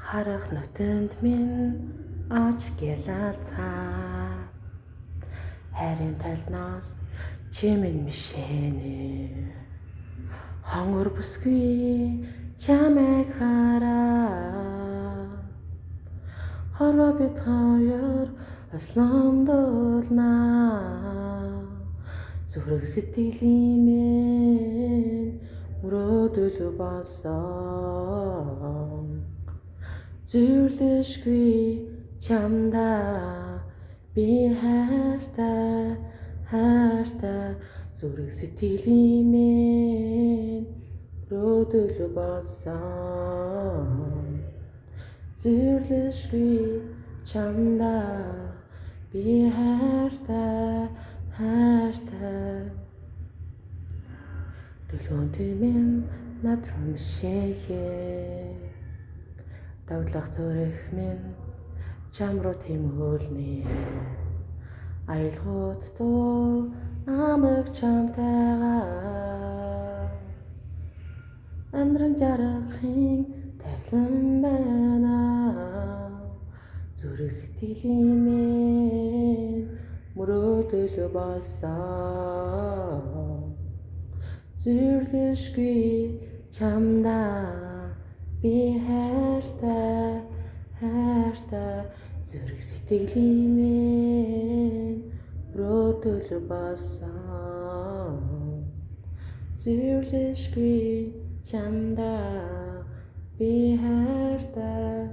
Харах нүдэнд минь ач гялалцаа хайрын талнаас чимэн мишэнэ хонгор бүсгүй чамайг хараа хорвоо бид хоёр ослондолнаа зүрх сэтгэлийн минь мөрөөдөл болсон зүрлэшгүй чамдаа би хайртай зүрх сэтгэлийн минь мөрөөдөл болсон зүрлэшгүй чамдаа би хайртай Дэлгүүн минь над руу мишээхээ Дагдлах зүрх минь чам руу тимүүлнэ Аялгууд дуу амраг чамтайгаа Амьдран жаргахын тавилан байна Зүрх сэтгэлийн минь мөрөөдөл болсон Зүрлэшгүй чамдаа би хайртай зүрх сэтгэлийн минь мөрөөдөл болсон Зүрлэшгүй чамдаа би хайртай